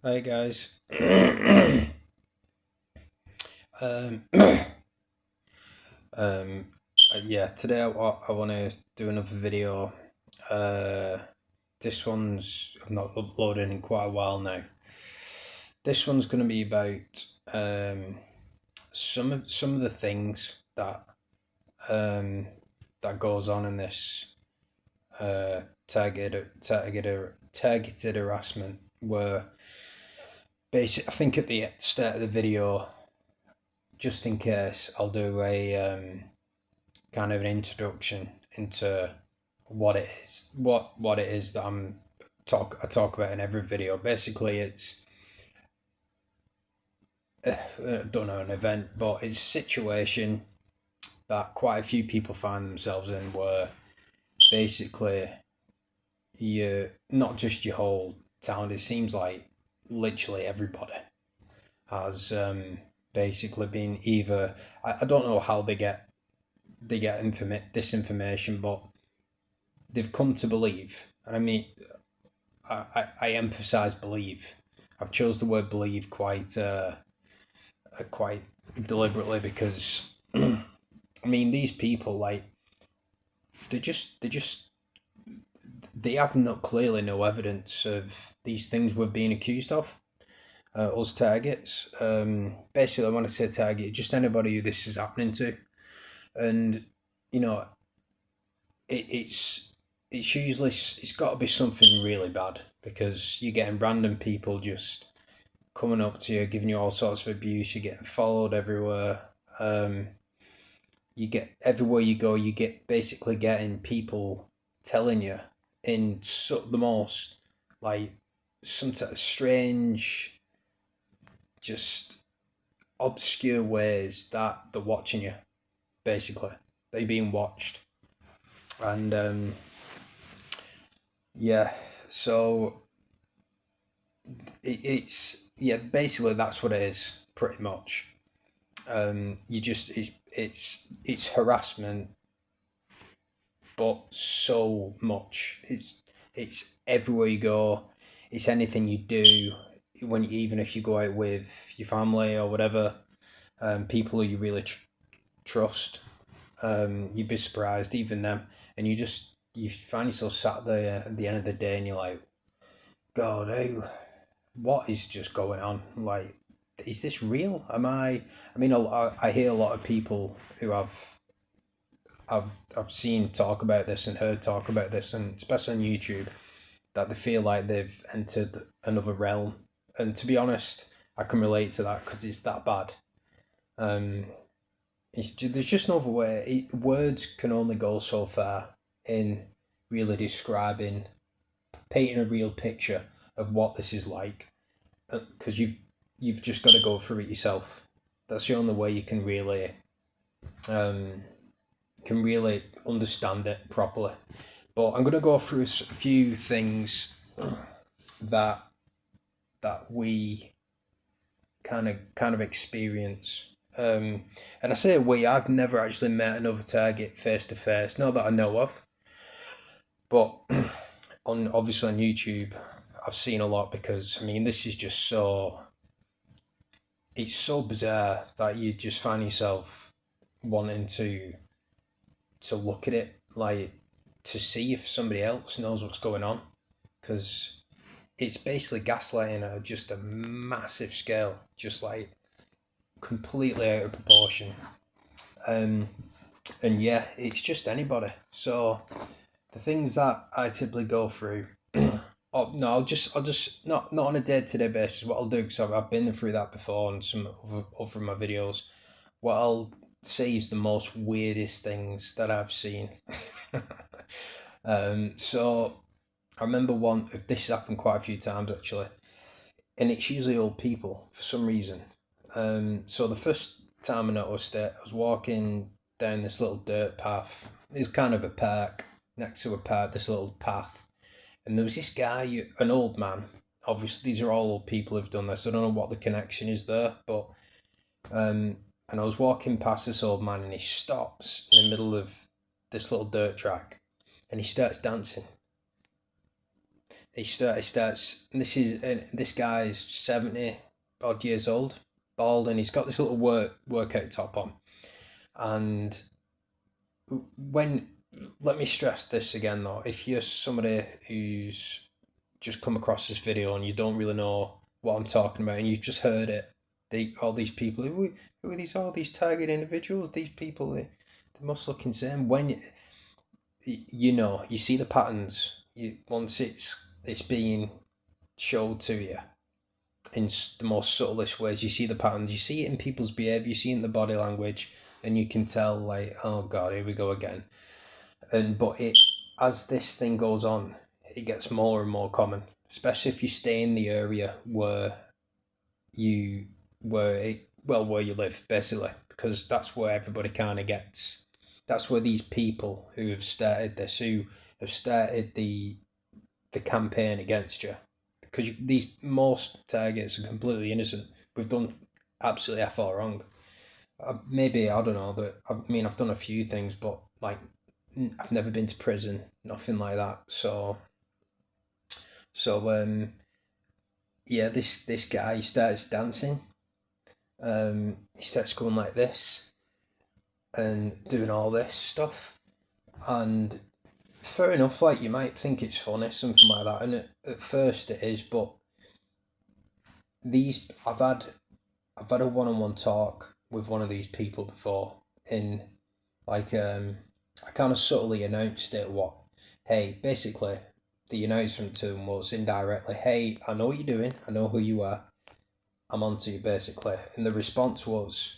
Hi guys. um, um, yeah, today I want to do another video. Uh, this one's I've not uploaded in quite a while now. This one's going to be about some of the things um, that goes on in this targeted harassment. Where basically, I think at the start of the video, just in case, I'll do a kind of an introduction into what it is that I talk about in every video. Basically, it's I don't know, an event, but it's a situation that quite a few people find themselves in, where basically you not just your whole town. It seems like literally everybody has basically been either. I don't know how they get this information, but they've come to believe, and I mean, I emphasize believe. I've chose the word believe quite deliberately because I mean these people, like, they just they have not clearly no evidence of these things we're being accused of. Us targets. Basically, when I say target, just anybody who this is happening to, and you know, it's usually it's got to be something really bad, because you're getting random people just coming up to you, giving you all sorts of abuse. You're getting followed everywhere. Um, you get everywhere you go. You get basically getting people telling you in the most, like, some strange, just obscure ways that they're watching you. Basically, they're being watched, and yeah. So it's yeah. Basically, that's what it is. Pretty much. You just it's harassment, but so much. It's everywhere you go. It's anything you do, even if you go out with your family or whatever, people who you really trust. You'd be surprised, even them, and you find yourself sat there at the end of the day, and you're like, God, what is just going on? Like, is this real? Am I? I mean, I hear a lot of people who I've seen talk about this and heard talk about this, and especially on YouTube, that they feel like they've entered another realm. And to be honest, I can relate to that because it's that bad. Um, there's just no other way. Words can only go so far in really describing, painting a real picture of what this is like, because you've just got to go through it yourself. That's the only way you um, can really understand it properly. But I'm going to go through a few things that we kind of experience. And I say we. I've never actually met another target face to face, not that I know of. But on obviously on YouTube, I've seen a lot, because I mean this is just it's so bizarre that you just find yourself wanting to look at it, like, to see if somebody else knows what's going on, because it's basically gaslighting at just a massive scale, just like completely out of proportion. Um, and yeah, it's just anybody. So the things that I typically go through. Oh no, I'll just not on a day to day basis. What I'll do, because I've been through that before on some of my videos. What I'll say is the most weirdest things that I've seen. So I remember one. This has happened quite a few times actually, and it's usually old people for some reason. So the first time I noticed it, I was walking down this little dirt path. There's kind of a park next to a park. This little path, and there was this guy, an old man. Obviously, these are all old people who've done this. I don't know what the connection is there, but um, and I was walking past this old man, and he stops in the middle of this little dirt track, and he starts dancing. He starts, and this guy's 70 odd years old, bald, and he's got this little workout top on. And when, let me stress this again though, if you're somebody who's just come across this video and you don't really know what I'm talking about, and you've just heard it, all these people, who are these, all these target individuals, these people, they must look insane. When you know, you see the patterns, once it's being showed to you in the most subtlest ways, you see the patterns, you see it in people's behavior, you see it in the body language, and you can tell, like, oh god, here we go again. And but it, as this thing goes on, it gets more and more common, especially if you stay in the area you where you live, basically, because that's where everybody kind of gets. That's where these people who have started this, who have started the campaign against you, because these most targets are completely innocent. We've done absolutely f all wrong. Maybe I don't know that. I mean, I've done a few things, but like I've never been to prison, nothing like that. So yeah, this guy, he starts dancing. He starts going like this and doing all this stuff, and fair enough. Like, you might think it's funny, something like that, and at first it is. But these, I've had a one on one talk with one of these people before, in like I kind of subtly announced it. What, hey, basically, the announcement to him was indirectly, hey, I know what you're doing, I know who you are, I'm onto you, basically. And the response was,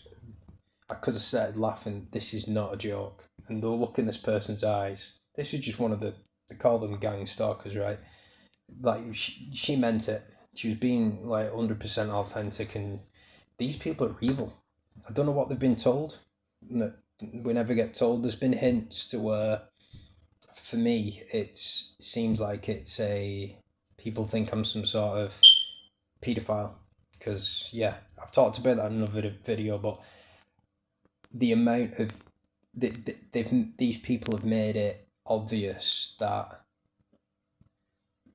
because I started laughing, this is not a joke. And the look in this person's eyes, this is just one of they call them gangstalkers, right? Like, she meant it. She was being like 100% authentic, and these people are evil. I don't know what they've been told. No, we never get told. There's been hints to where, for me, it seems like it's a, people think I'm some sort of paedophile. Because, yeah, I've talked about that in another video, but the amount of, these people have made it obvious that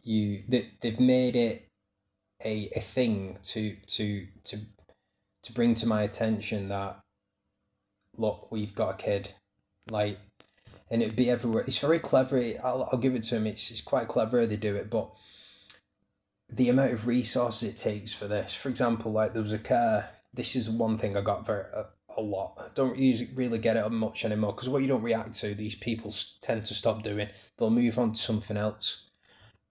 they've made it a thing to bring to my attention that, look, we've got a kid, like, and it'd be everywhere. It's very clever. I'll give it to him. It's quite clever how they do it, but the amount of resources it takes for this. For example, like, there was a car. This is one thing I got a lot. I don't really get it much anymore, because what you don't react to, these people tend to stop doing. They'll move on to something else.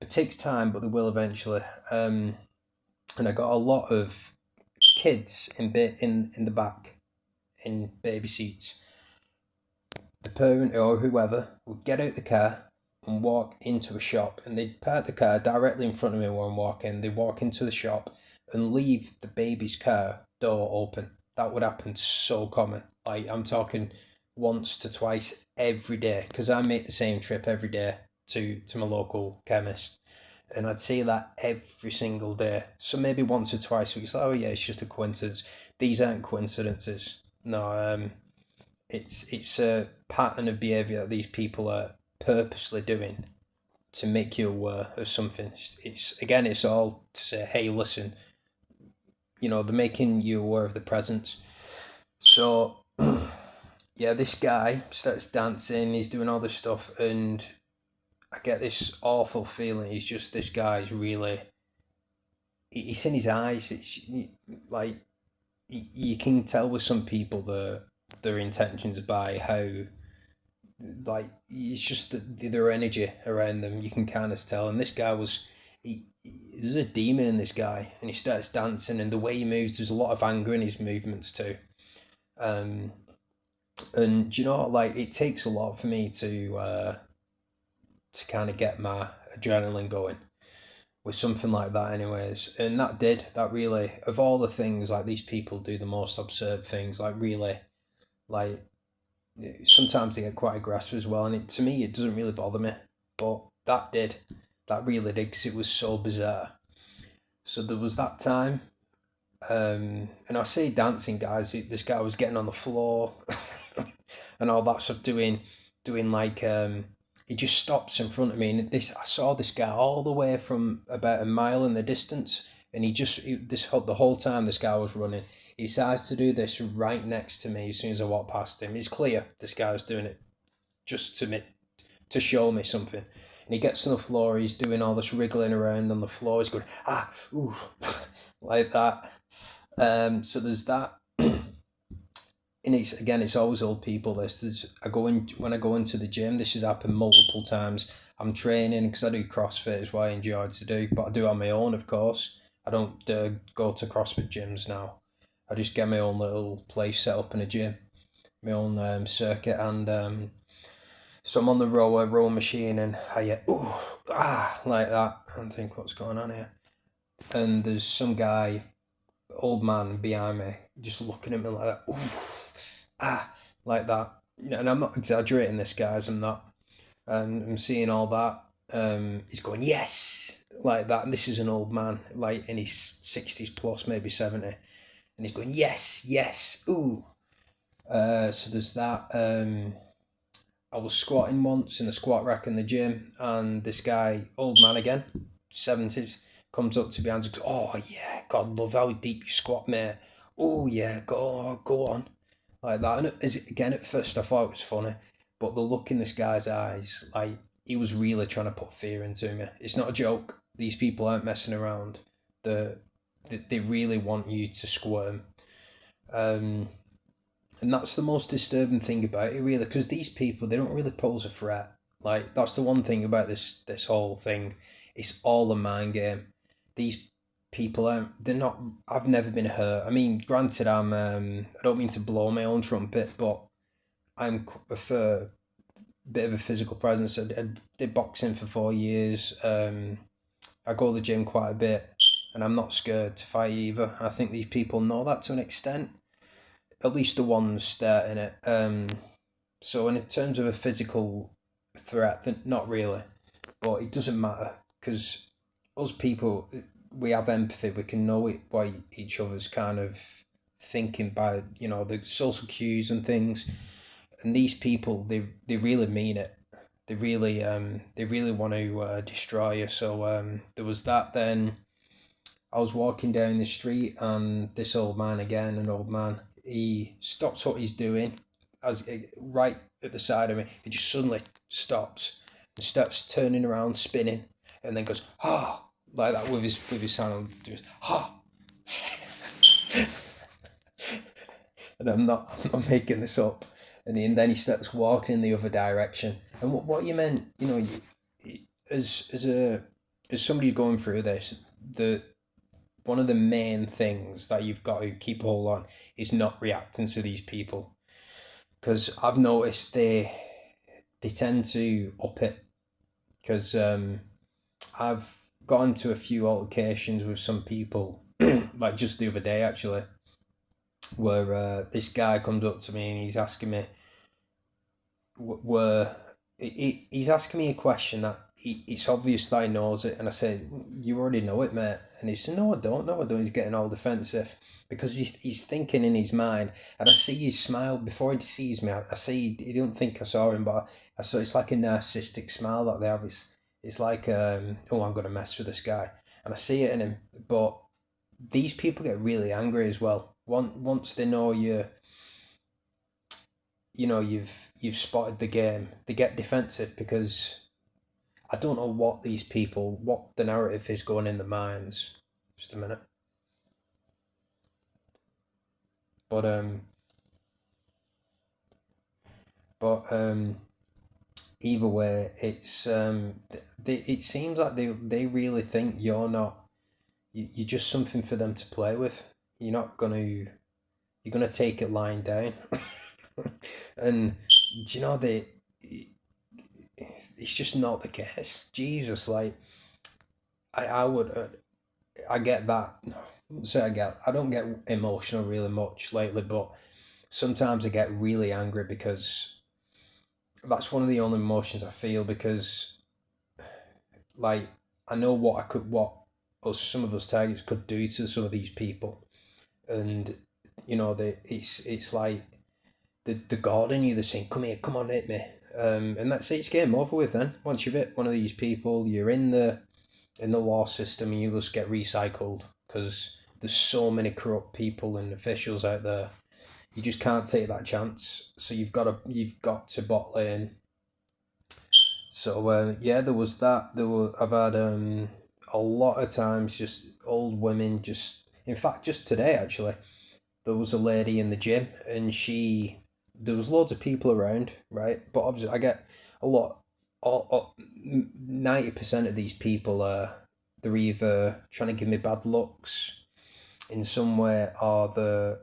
It takes time, but they will eventually. And I got a lot of kids in the back, in baby seats. The parent or whoever would get out the car and walk into a shop, and they'd park the car directly in front of me when I'm walking. They walk into the shop and leave the baby's car door open. That would happen so common. Like, I'm talking once to twice every day, because I make the same trip every day to my local chemist, and I'd see that every single day. So maybe once or twice a week. Oh yeah, it's just a coincidence. These aren't coincidences. No, it's a pattern of behaviour that these people are purposely doing to make you aware of something. It's all to say, hey, listen, they're making you aware of the presence. So yeah, this guy starts dancing, he's doing all this stuff, and I get this awful feeling. He's just, this guy's really, it's in his eyes. It's like, you can tell with some people their intentions by how, like, it's just their energy around them. You can kind of tell. And this guy was, there's a demon in this guy, and he starts dancing, and the way he moves, there's a lot of anger in his movements too. And like, it takes a lot for me to kind of get my adrenaline going with something like that, anyways. And that really, of all the things, like, these people do the most absurd things, like, really, like, sometimes they get quite aggressive as well, and to me, it doesn't really bother me, but that really did, because it was so bizarre. So there was that time, and I say dancing, guys, this guy was getting on the floor and all that stuff, doing like he just stops in front of me, and I saw this guy all the way from about a mile in the distance, and the whole time this guy was running, he decides to do this right next to me as soon as I walk past him. It's clear this guy was doing it just to show me something. And he gets on the floor, he's doing all this wriggling around on the floor, he's going, ooh, like that. So there's that. And it's always old people. When I go into the gym. This has happened multiple times. I'm training because I do CrossFit is what I enjoy to do, but I do it on my own, of course. I don't go to CrossFit gyms now. I just get my own little place set up in a gym, my own circuit, and so I'm on the row machine, and I get like that, and think, what's going on here? And there's some guy, old man behind me, just looking at me like that, like that. And I'm not exaggerating this, guys. I'm not. And I'm seeing all that. He's going, yes, like that. And this is an old man, like in his 60s plus, maybe 70. And he's going, yes, yes, ooh. So there's that. I was squatting once in the squat rack in the gym, and this guy, old man again, 70s, comes up to me and goes, oh yeah, God love how deep you squat, mate. Oh yeah, go on. Like that. And again, at first I thought it was funny, but the look in this guy's eyes, like he was really trying to put fear into me. It's not a joke. These people aren't messing around. They really want you to squirm. And that's the most disturbing thing about it, really, because these people, they don't really pose a threat. Like, that's the one thing about this whole thing. It's all a mind game. These people aren't, they're not, I've never been hurt. I mean, granted, I don't mean to blow my own trumpet, but I'm for a bit of a physical presence. I did boxing for 4 years. I go to the gym quite a bit, and I'm not scared to fight either. I think these people know that to an extent, at least the ones starting it. So in terms of a physical threat, then not really, but it doesn't matter because us people, we have empathy. We can know it by each other's kind of thinking by the social cues and things. And these people, they really mean it. They really want to destroy you. So there was that. Then I was walking down the street, and this old man again, an old man, he stops what he's doing as right at the side of me. He just suddenly stops and starts turning around, spinning, and then goes like that with his hand. And I'm not making this up. And then he starts walking in the other direction. And what you meant, as somebody going through this, one of the main things that you've got to keep hold on is not reacting to these people, because I've noticed they tend to up it. Because I've gone to a few altercations with some people, like just the other day actually, where this guy comes up to me and he's asking me where he's asking me a question that it's obvious that he knows it, and I say, you already know it, mate. And he said, no, I don't know, I don't. He's getting all defensive because he's thinking in his mind, and I see his smile before he sees me. I see he don't think I saw him, but I saw it's like a narcissistic smile that they have. It's like oh, I'm gonna mess with this guy, and I see it in him. But these people get really angry as well once they know you've spotted the game. They get defensive because I don't know what the narrative is going in the minds. Just a minute. But either way, it seems like they really think you're just something for them to play with. You're gonna take it lying down. And do you know it's just not the case. Jesus, like I would I get that. So I don't get emotional really much lately, but sometimes I get really angry because that's one of the only emotions I feel, because like I know what some of us targets could do to some of these people, and it's like the God in you, they're saying, come here, come on, hit me. And that's it. It's game over with. Then once you've hit one of these people, you're in the law system, and you just get recycled because there's so many corrupt people and officials out there. You just can't take that chance. So you've got to bottle it in. So yeah, there was that. I've had a lot of times just old women just. In fact, just today actually, there was a lady in the gym, and there was loads of people around, right? But obviously, I get a lot. 90% of these people are they're either trying to give me bad looks in some way, or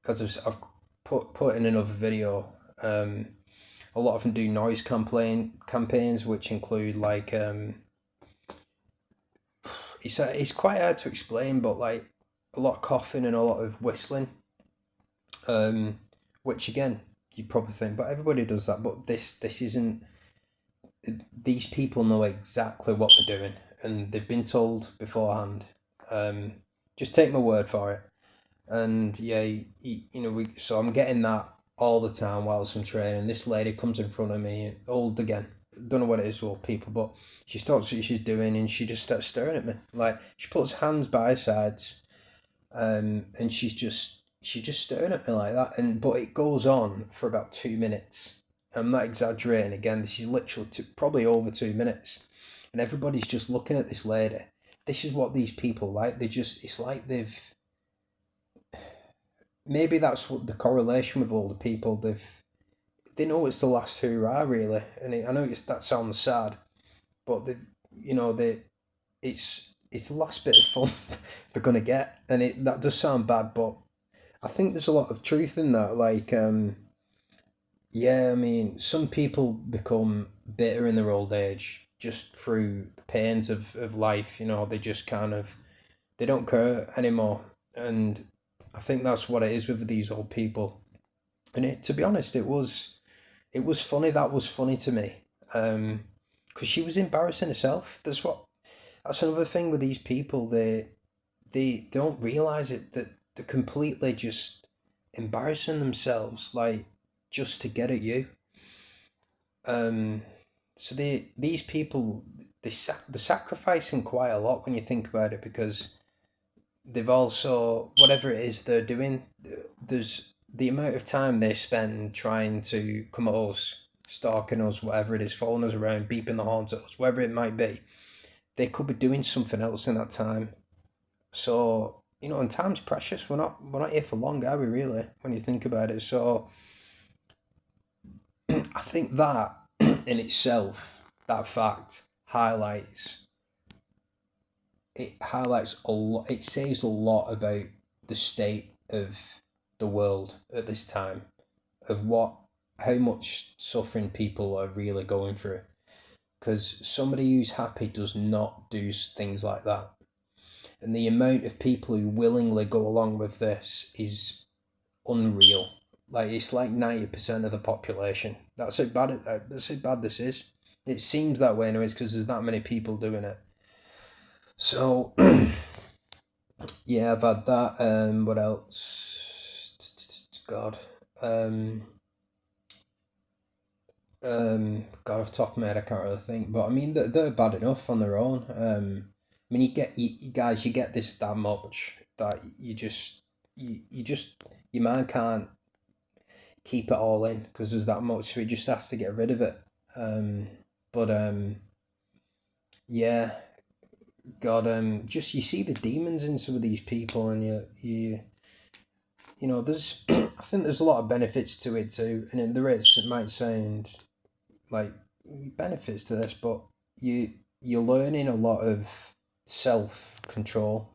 I've put in another video. A lot of them do noise complaint campaigns, which include like it's quite hard to explain, but like a lot of coughing and a lot of whistling. Um, which again you probably think, but everybody does that. But this isn't. These people know exactly what they're doing, and they've been told beforehand. Um, just take my word for it. And yeah, so I'm getting that all the time whilst I'm training. This lady comes in front of me, old again. Don't know what it is with people, but she stops what she's doing and she just starts staring at me. Like she puts hands by her sides, and she's just staring at me like that. And but it goes on for about 2 minutes. I'm not exaggerating. Again, this is literally probably over 2 minutes, and everybody's just looking at this lady. This is what these people like. It's like maybe that's what the correlation with all the people they know it's the last hurrah really, and I know that sounds sad, but they it's the last bit of fun they're gonna get, and that does sound bad, but I think there's a lot of truth in that. Like, yeah, I mean, some people become bitter in their old age just through the pains of life. They just kind of they don't care anymore, and I think that's what it is with these old people. And to be honest, it was funny. That was funny to me, because she was embarrassing herself. That's another thing with these people. They don't realize it that they're completely just embarrassing themselves, like just to get at you. Um, so these people they're sacrificing quite a lot when you think about it, because they've also whatever it is they're doing. There's the amount of time they spend trying to come at us, stalking us, whatever it is, following us around, beeping the horns at us, whatever it might be. They could be doing something else in that time. So and time's precious. We're not here for long, are we? Really, when you think about it. So I think that in itself, that fact highlights a lot. It says a lot about the state of the world at this time, of how much suffering people are really going through. Because somebody who's happy does not do things like that, and the amount of people who willingly go along with this is unreal. Like it's like 90% of the population. That's how bad this is. It seems that way anyways because there's that many people doing it. So yeah, I've had that. What else? God. Um, God, off the top of my head, I can't really think. But I mean, they're bad enough on their own. I mean, you guys, you get this that much that you just your mind can't keep it all in because there's that much, so it just has to get rid of it. Um, but yeah, God, just you see the demons in some of these people, and there's I think there's a lot of benefits to it too, and there is. It might sound like benefits to this, but you're learning a lot of self control,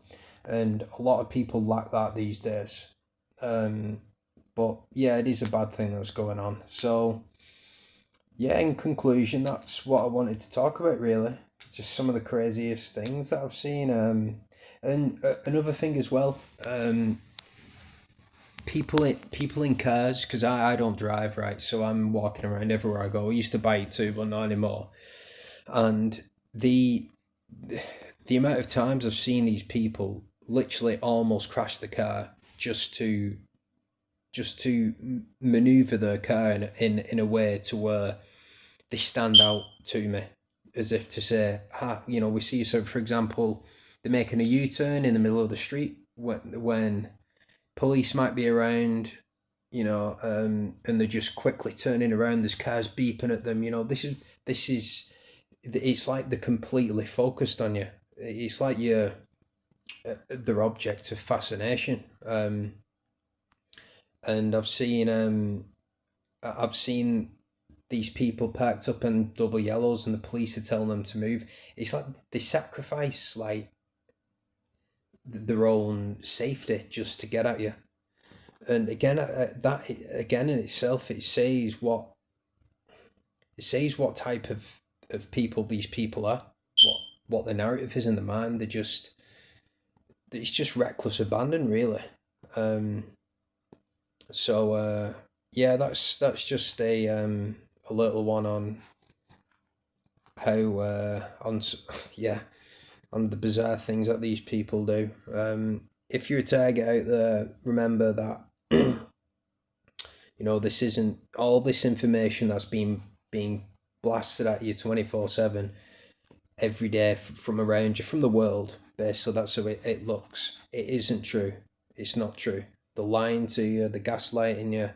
and a lot of people lack that these days. Um, but yeah, it is a bad thing that's going on. So yeah, in conclusion, that's what I wanted to talk about. Really, just some of the craziest things that I've seen. And another thing as well. People in cars, because I don't drive, right, so I'm walking around everywhere I go. I used to bike too, but not anymore. And the the amount of times I've seen these people literally almost crash the car just to maneuver their car in a way to where they stand out to me, as if to say, you know, we see. So, for example, they're making a U-turn in the middle of the street when police might be around, you know, and they're just quickly turning around. There's cars beeping at them. You know, this is it's like they're completely focused on you. It's like you're their object of fascination. And I've seen these people packed up in double yellows, and the police are telling them to move. It's like they sacrifice like their own safety just to get at you. And again, that again in itself, it says what type of people these people are, what the narrative is in the mind. It's just reckless abandon, really. Um, so yeah, that's just a little one on how yeah, on the bizarre things that these people do. If you're a target out there, remember that you know this isn't all this information that's being blasted at you 24/7 every day from around you from the world. Basically, that's how it looks. It isn't true. It's not true. The lying to you, the gaslighting you,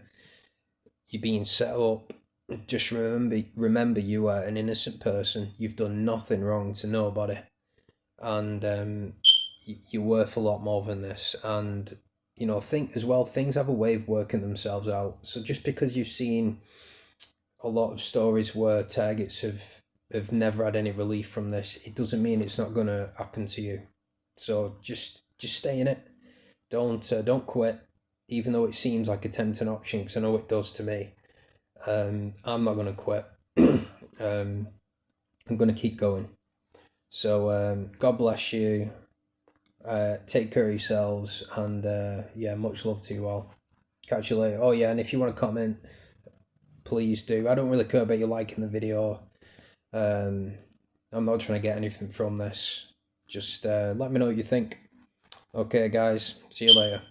you're being set up. Just remember you are an innocent person. You've done nothing wrong to nobody, and you're worth a lot more than this. And you know, think as well. Things have a way of working themselves out. So just because you've seen a lot of stories where targets have never had any relief from this, it doesn't mean it's not going to happen to you. So just stay in it. Don't quit, even though it seems like a tempting option. Because I know it does to me. I'm not going to quit. um, I'm going to keep going. So God bless you. Take care of yourselves, and yeah, much love to you all. Catch you later. Oh yeah, and if you want to comment, please do. I don't really care about you liking the video. Um, I'm not trying to get anything from this. Just let me know what you think. Okay, guys. See you later.